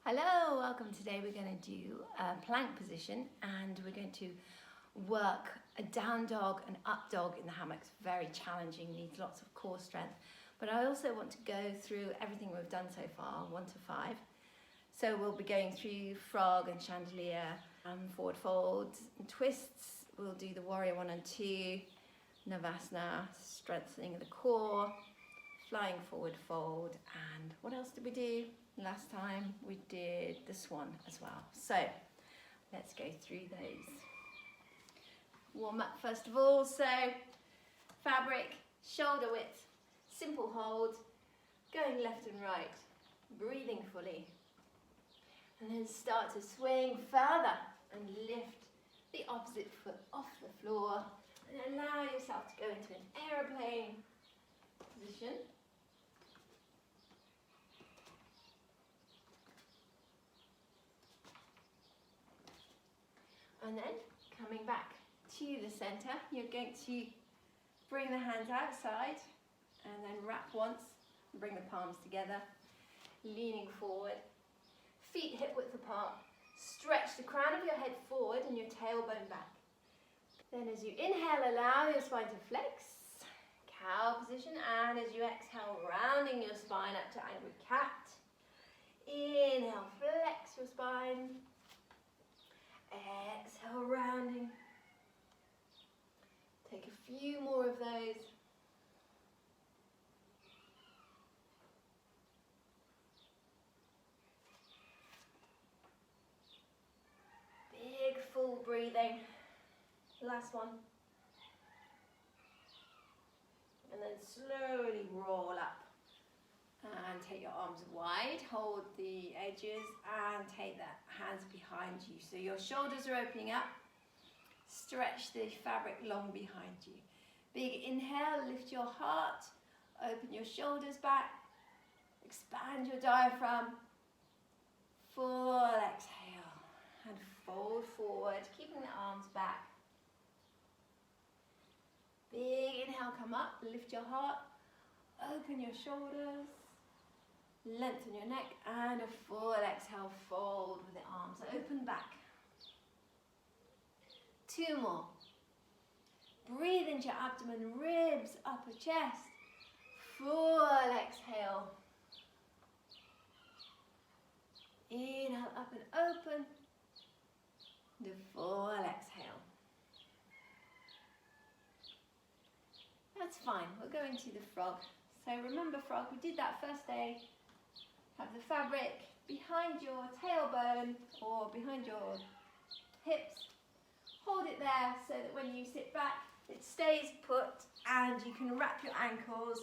Hello, welcome. Today we're going to do a plank position and we're going to work a down dog and up dog in the hammock. It's very challenging, needs lots of core strength. But I also want to go through everything we've done so far, 1 to 5. So we'll be going through frog and chandelier, forward folds and twists. We'll do the warrior 1 and 2, navasana, strengthening of the core, flying forward fold, and what else did we do? Last time we did the swan as well. So let's go through those. Warm up first of all. So fabric, shoulder width, simple hold, going left and right, breathing fully. And then start to swing further and lift the opposite foot off the floor. And allow yourself to go into an aeroplane position. And then coming back to the center, you're going to bring the hands outside and then wrap once, and bring the palms together, leaning forward, feet hip width apart, stretch the crown of your head forward and your tailbone back. Then as you inhale, allow your spine to flex, cow position, and as you exhale, rounding your spine up to angry cat. Inhale, flex your spine. Exhale, rounding. Take a few more of those. Big, full breathing. Last one. And then slowly roll up. And take your arms wide, hold the edges and take the hands behind you. So your shoulders are opening up. Stretch the fabric long behind you. Big inhale, lift your heart, open your shoulders back, expand your diaphragm. Full exhale and fold forward, keeping the arms back. Big inhale, come up, lift your heart, open your shoulders. Lengthen your neck and a full exhale, fold with the arms open back. 2 more. Breathe into your abdomen, ribs, upper chest. Full exhale. Inhale, up and open. The full exhale. That's fine. We're going to the frog. So remember frog, we did that first day. Have the fabric behind your tailbone or behind your hips. Hold it there so that when you sit back, it stays put and you can wrap your ankles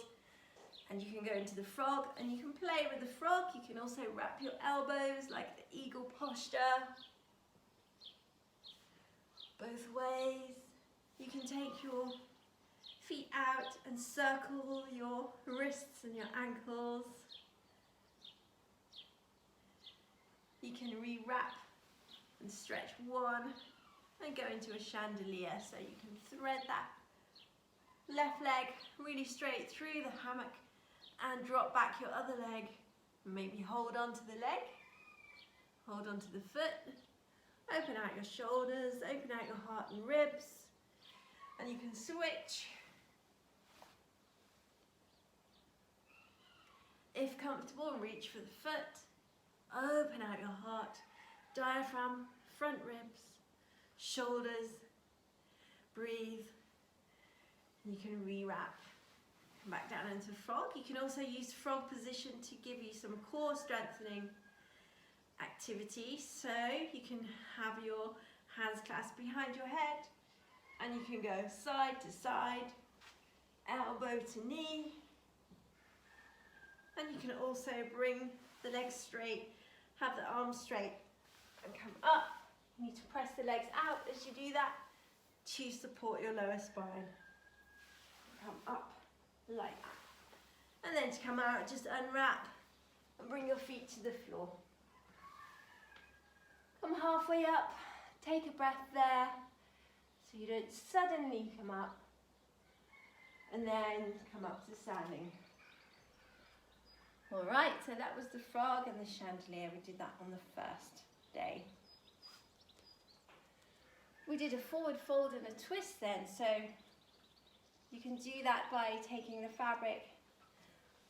and you can go into the frog and you can play with the frog. You can also wrap your elbows like the eagle posture. Both ways. You can take your feet out and circle your wrists and your ankles. You can re-wrap and stretch one and go into a chandelier. So you can thread that left leg really straight through the hammock and drop back your other leg. Maybe hold on to the leg, hold on to the foot, open out your shoulders, open out your heart and ribs, and you can switch. If comfortable, reach for the foot. Open out your heart, diaphragm, front ribs, shoulders. Breathe. You can re-wrap. Come back down into frog. You can also use frog position to give you some core strengthening activity. So you can have your hands clasped behind your head and you can go side to side, elbow to knee. And you can also bring the legs straight, have the arms straight and come up. You need to press the legs out as you do that to support your lower spine. Come up like that. And then to come out, just unwrap and bring your feet to the floor. Come halfway up, take a breath there so you don't suddenly come up and then come up to standing. All right, so that was the frog and the chandelier. We did that on the first day. We did a forward fold and a twist then, so you can do that by taking the fabric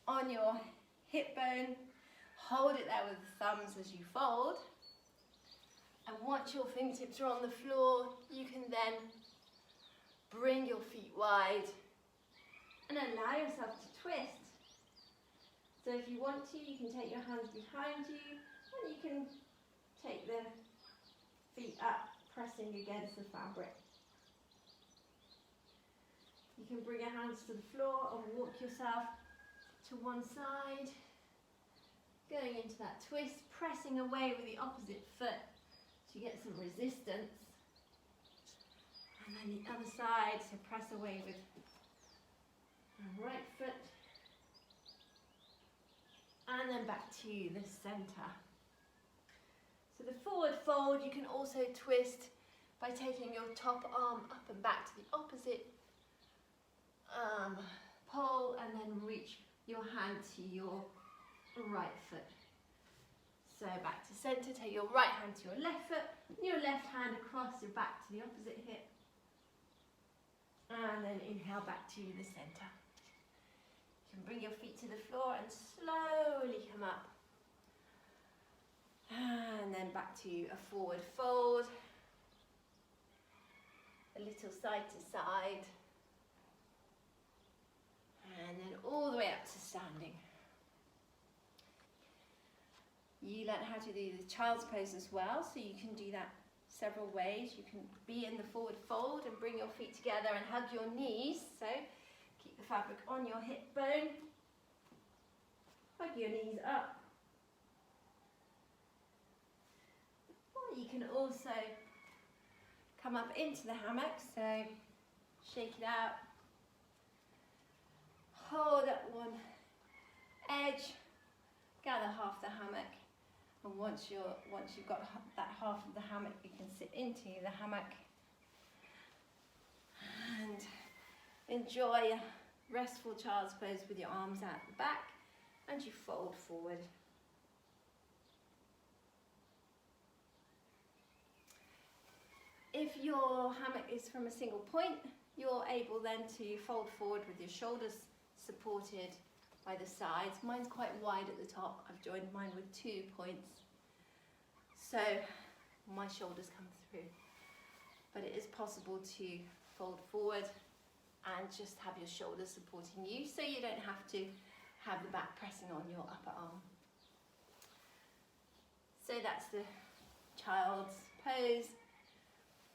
on your hip bone, hold it there with the thumbs as you fold, and once your fingertips are on the floor, you can then bring your feet wide and allow yourself to twist. So if you want to, you can take your hands behind you and you can take the feet up, pressing against the fabric. You can bring your hands to the floor and walk yourself to one side, going into that twist, pressing away with the opposite foot to get some resistance. And then the other side, so press away with the right foot. And then back to the center. So the forward fold, you can also twist by taking your top arm up and back to the opposite pole, and then reach your hand to your right foot. So back to center, take your right hand to your left foot, and your left hand across your back to the opposite hip. And then inhale back to the center. You can bring your feet to the floor and slowly come up. And then back to a forward fold. A little side to side. And then all the way up to standing. You learn how to do the child's pose as well, so you can do that several ways. You can be in the forward fold and bring your feet together and hug your knees. So keep the fabric on your hip bone. Hug your knees up. Or you can also come up into the hammock, so shake it out. Hold up one edge, gather half the hammock, and once you've got that half of the hammock, you can sit into the hammock and enjoy a restful child's pose with your arms out the back, and you fold forward. If your hammock is from a single point, you're able then to fold forward with your shoulders supported by the sides. Mine's quite wide at the top. I've joined mine with 2 points, so my shoulders come through. But it is possible to fold forward and just have your shoulders supporting you, so you don't have to have the back pressing on your upper arm. So that's the child's pose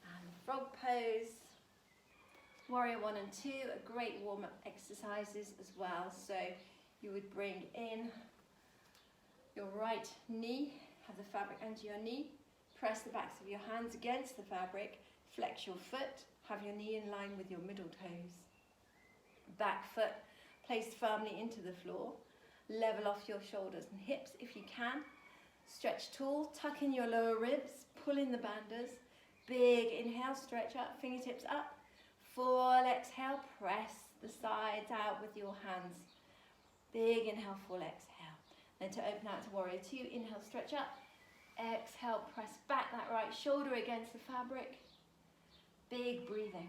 and frog pose. Warrior 1 and 2 are great warm-up exercises as well. So you would bring in your right knee, have the fabric under your knee, press the backs of your hands against the fabric, flex your foot, have your knee in line with your middle toes. Back foot placed firmly into the floor, level off your shoulders and hips if you can. Stretch tall, tuck in your lower ribs, pull in the bandhas. Big inhale, stretch up, fingertips up. Full exhale, press the sides out with your hands. Big inhale, full exhale. Then to open out to Warrior 2, inhale, stretch up. Exhale, press back that right shoulder against the fabric. Big breathing.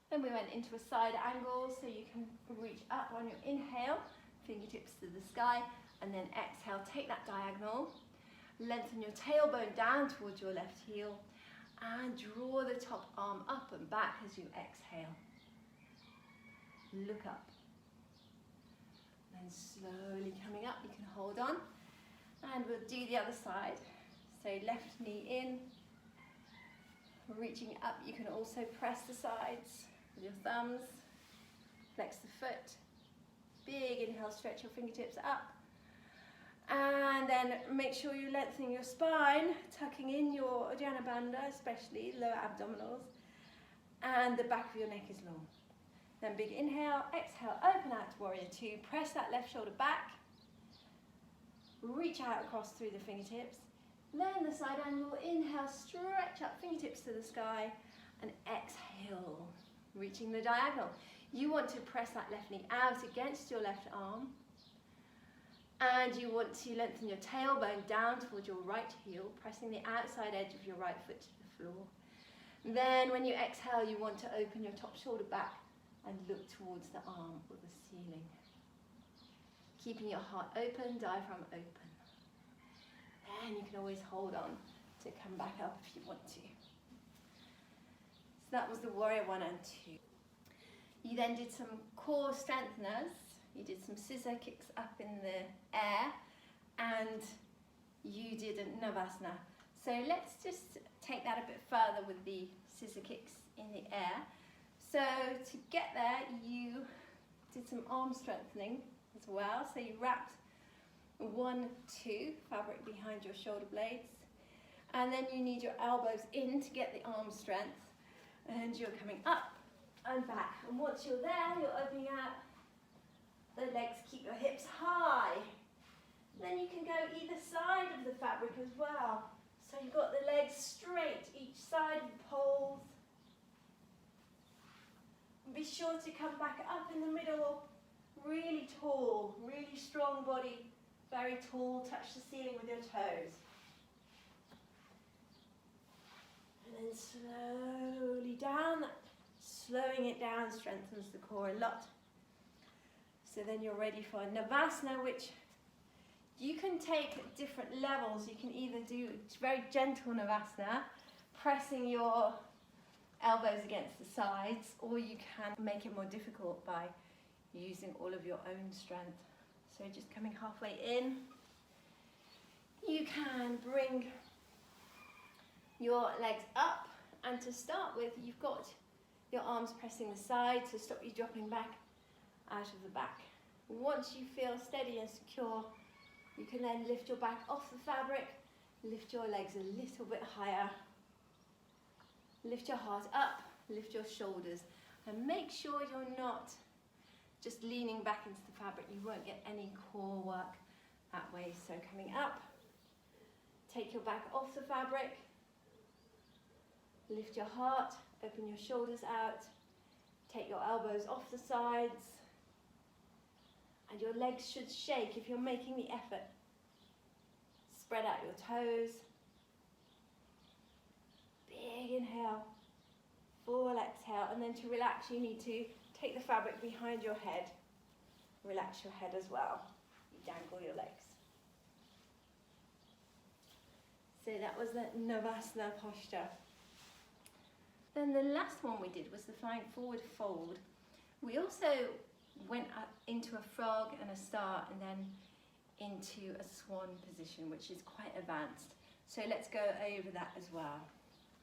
Then we went into a side angle, so you can reach up on your inhale, fingertips to the sky, and then exhale, take that diagonal. Lengthen your tailbone down towards your left heel, and draw the top arm up and back as you exhale. Look up. Then slowly coming up, you can hold on. And we'll do the other side. So left knee in. Reaching up, you can also press the sides with your thumbs. Flex the foot. Big inhale, stretch your fingertips up. And then make sure you lengthen your spine, tucking in your Uddiyana Bandha, especially lower abdominals, and the back of your neck is long. Then big inhale, exhale, open out to Warrior 2, press that left shoulder back, reach out across through the fingertips, then the side angle, inhale, stretch up, fingertips to the sky, and exhale, reaching the diagonal. You want to press that left knee out against your left arm, And you want to lengthen your tailbone down towards your right heel, pressing the outside edge of your right foot to the floor. Then when you exhale, you want to open your top shoulder back and look towards the arm or the ceiling. Keeping your heart open, diaphragm open. And you can always hold on to come back up if you want to. So that was the warrior 1 and 2. You then did some core strengtheners. You did some scissor kicks up in the air, and you did a Navasana. So let's just take that a bit further with the scissor kicks in the air. So to get there, you did some arm strengthening as well. So you wrapped 1, 2 fabric behind your shoulder blades, and then you need your elbows in to get the arm strength, and you're coming up and back. And once you're there, you're opening out the legs, keep your hips high. Then you can go either side of the fabric as well. So you've got the legs straight each side of the poles. Be sure to come back up in the middle, really tall, really strong body, very tall, touch the ceiling with your toes. And then slowly down, slowing it down strengthens the core a lot. So then you're ready for Navasana, which you can take at different levels. You can either do very gentle Navasana, pressing your elbows against the sides, or you can make it more difficult by using all of your own strength. So just coming halfway in, you can bring your legs up, and to start with, you've got your arms pressing the sides to stop you dropping back out of the back. Once you feel steady and secure, you can then lift your back off the fabric, lift your legs a little bit higher, lift your heart up, lift your shoulders, and make sure you're not just leaning back into the fabric. You won't get any core work that way. So coming up, take your back off the fabric, lift your heart, open your shoulders out, take your elbows off the sides, and your legs should shake if you're making the effort. Spread out your toes. Big inhale, full exhale, and then to relax you need to take the fabric behind your head. Relax your head as well. You dangle your legs. So that was the Navasana posture. Then the last one we did was the flying forward fold. We also went up into a frog and a star, and then into a swan position, which is quite advanced. So let's go over that as well.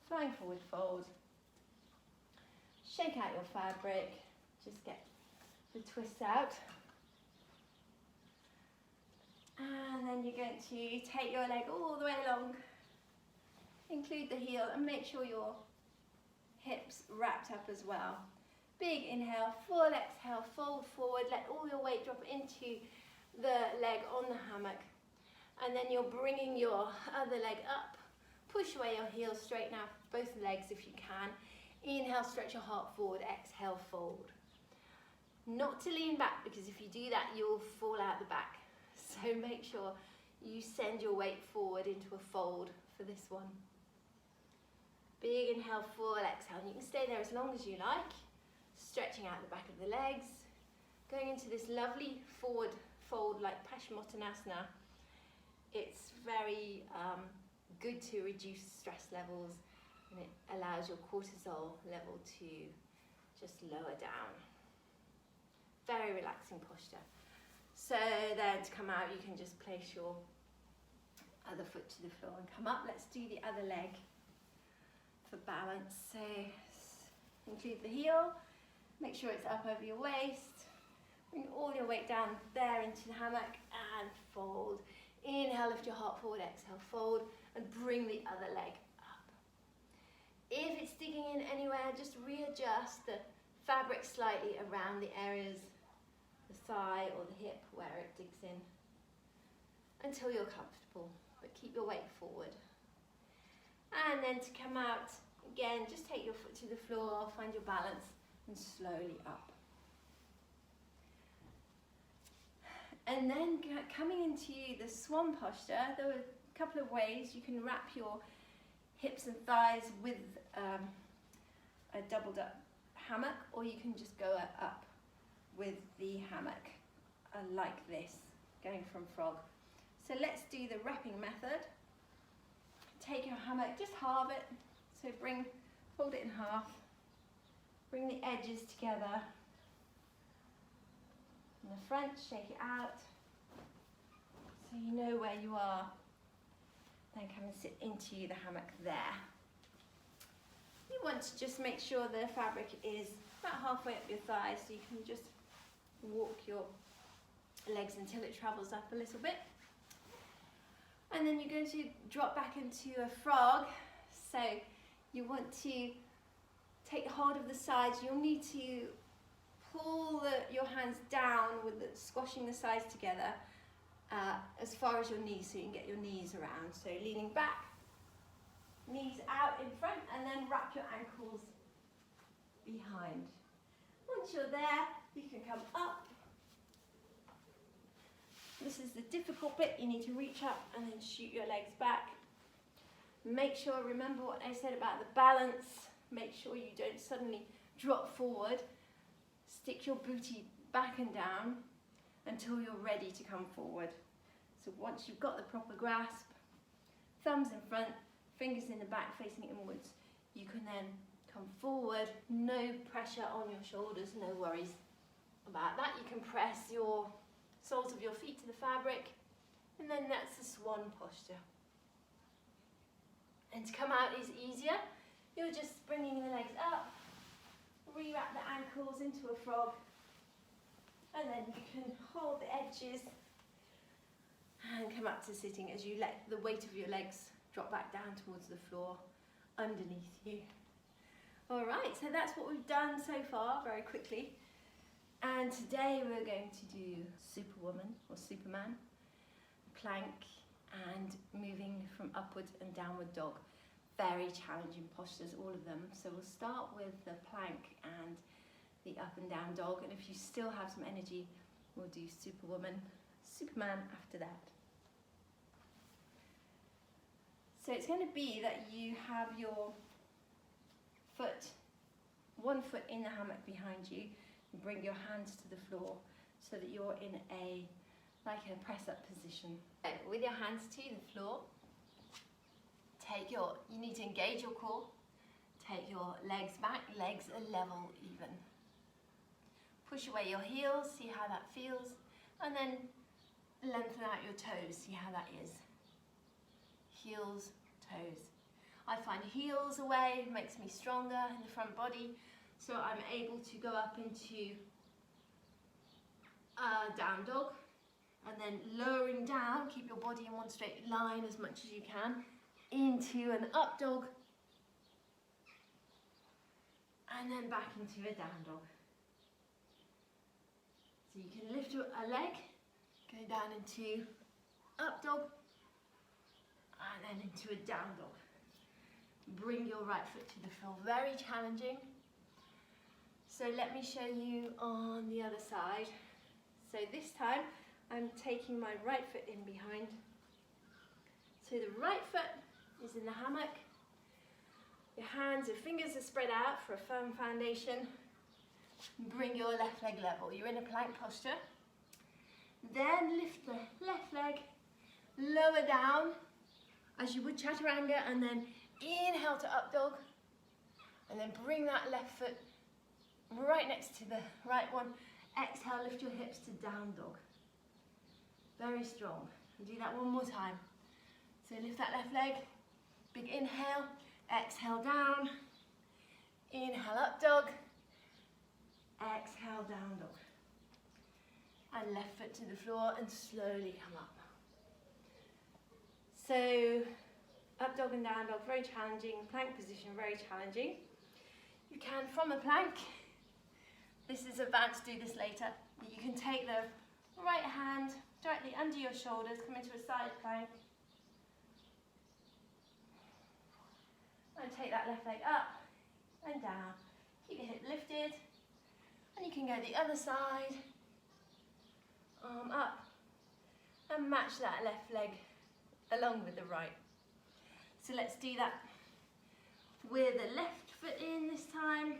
Flying forward fold. Shake out your fabric. Just get the twists out. And then you're going to take your leg all the way along. Include the heel and make sure your hips wrapped up as well. Big inhale, full exhale, fold forward, let all your weight drop into the leg on the hammock. And then you're bringing your other leg up. Push away your heels, straighten out both legs if you can. Inhale, stretch your heart forward, exhale, fold. Not to lean back, because if you do that, you'll fall out the back. So make sure you send your weight forward into a fold for this one. Big inhale, full exhale. And you can stay there as long as you like. Stretching out the back of the legs. Going into this lovely forward fold like Paschimottanasana. It's very good to reduce stress levels, and it allows your cortisol level to just lower down. Very relaxing posture. So then to come out, you can just place your other foot to the floor and come up. Let's do the other leg for balance. So include the heel, make sure it's up over your waist. Bring all your weight down there into the hammock and fold. Inhale, lift your heart forward, exhale, fold, and bring the other leg up. If it's digging in anywhere, just readjust the fabric slightly around the areas, the thigh or the hip where it digs in, until you're comfortable, but keep your weight forward. And then to come out, again, just take your foot to the floor, find your balance, and slowly up. And then coming into the swan posture, there are a couple of ways you can wrap your hips and thighs with a doubled up hammock, or you can just go up with the hammock like this, going from frog. So let's do the wrapping method. Take your hammock, just halve it, so fold it in half, bring the edges together, in the front, shake it out, so you know where you are. Then come and sit into the hammock there. You want to just make sure the fabric is about halfway up your thighs, so you can just walk your legs until it travels up a little bit. And then you're going to drop back into a frog. So you want to take hold of the sides. You'll need to pull your hands down with squashing the sides together as far as your knees, so you can get your knees around. So leaning back, knees out in front, and then wrap your ankles behind. Once you're there, you can come up. This is the difficult bit. You need to reach up and then shoot your legs back. Make sure, remember what I said about the balance. Make sure you don't suddenly drop forward. Stick your booty back and down until you're ready to come forward. So once you've got the proper grasp, thumbs in front, fingers in the back facing inwards, you can then come forward. No pressure on your shoulders, no worries about that. You can press your soles of your feet to the fabric, and then that's the swan posture. And to come out is easier. You're just bringing the legs up, re-wrap the ankles into a frog, and then you can hold the edges and come up to sitting as you let the weight of your legs drop back down towards the floor underneath you. All right, so that's what we've done so far, very quickly. And today we're going to do Superwoman or Superman, plank, and moving from upward and downward dog. Very challenging postures, all of them. So we'll start with the plank and the up and down dog, and if you still have some energy, we'll do Superwoman, Superman after that. So it's going to be that you have your one foot in the hammock behind you, and bring your hands to the floor so that you're in like a press-up position. With your hands to the floor, you need to engage your core, take your legs back, legs are level even. Push away your heels, see how that feels, and then lengthen out your toes, see how that is. Heels, toes. I find heels away makes me stronger in the front body, so I'm able to go up into a down dog, and then lowering down, keep your body in one straight line as much as you can, into an up dog, and then back into a down dog. So you can lift a leg, go down into up dog, and then into a down dog. Bring your right foot to the floor, very challenging. So let me show you on the other side. So this time I'm taking my right foot in behind. So the right foot is in the hammock. Your hands, your fingers are spread out for a firm foundation. Bring your left leg level. You're in a plank posture. Then lift the left leg, lower down as you would chaturanga, and then inhale to up dog, and then bring that left foot right next to the right one. Exhale, lift your hips to down dog. Very strong. And do that one more time. So lift that left leg, big inhale, exhale down, inhale up dog, exhale down dog. And left foot to the floor and slowly come up. So up dog and down dog, very challenging. Plank position, very challenging. You can, from a plank, this is advanced, do this later, but you can take the right hand directly under your shoulders, come into a side plank, and take that left leg up and down. Keep your hip lifted, and you can go the other side, arm up and match that left leg along with the right. So let's do that with the left foot in this time,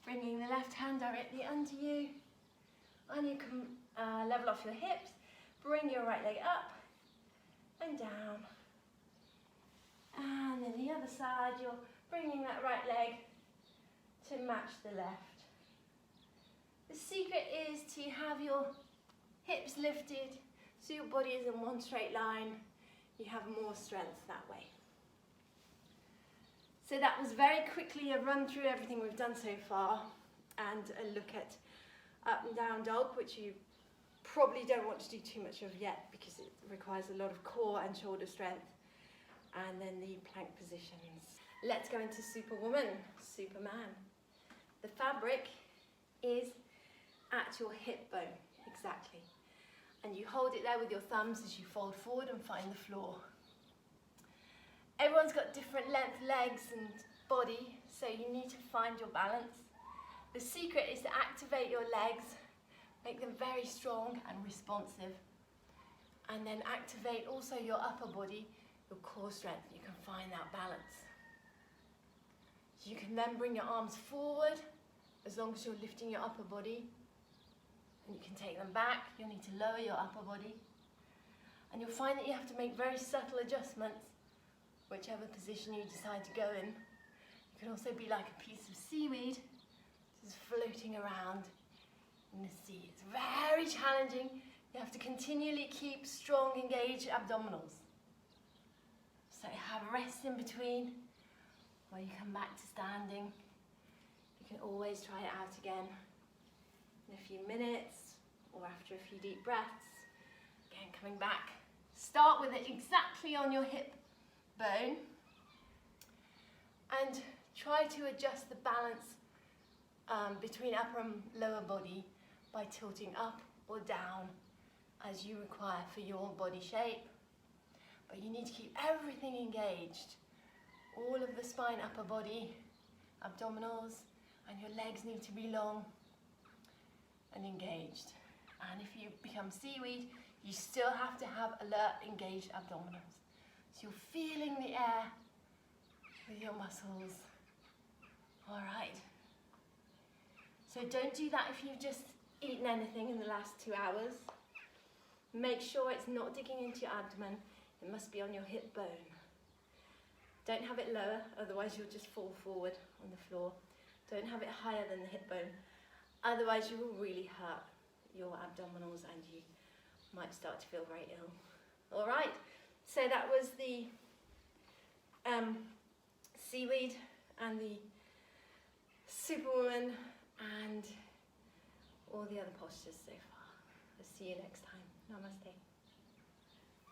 bringing the left hand directly under you, and you can level off your hips, bring your right leg up and down, and then the other side you're bringing that right leg to match the left. The secret is to have your hips lifted so your body is in one straight line. You have more strength that way. So that was very quickly a run through everything we've done so far and a look at up and down dog, which you probably don't want to do too much of yet because it requires a lot of core and shoulder strength, and then the plank positions. Let's go into Superwoman, Superman. The fabric is at your hip bone, exactly. And you hold it there with your thumbs as you fold forward and find the floor. Everyone's got different length legs and body, so you need to find your balance. The secret is to activate your legs, make them very strong and responsive, and then activate also your upper body, your core strength. You can find that balance. You can then bring your arms forward as long as you're lifting your upper body, and you can take them back. You'll need to lower your upper body, and you'll find that you have to make very subtle adjustments whichever position you decide to go in. You can also be like a piece of seaweed just floating around in the sea. It's very challenging. You have to continually keep strong, engaged abdominals. So have rest in between while you come back to standing. You can always try it out again in a few minutes or after a few deep breaths. Again, coming back. Start with it exactly on your hip bone and try to adjust the balance between upper and lower body by tilting up or down as you require for your body shape. But you need to keep everything engaged. All of the spine, upper body, abdominals, and your legs need to be long and engaged. And if you become seaweed, you still have to have alert, engaged abdominals. So you're feeling the air with your muscles. All right. So don't do that if you've just eaten anything in the last 2 hours. Make sure it's not digging into your abdomen. It must be on your hip bone. Don't have it lower, otherwise you'll just fall forward on the floor. Don't have it higher than the hip bone, otherwise you will really hurt your abdominals and you might start to feel very ill. All right, so that was the seaweed and the Superwoman and all the other postures so far. I'll see you next time. Namaste.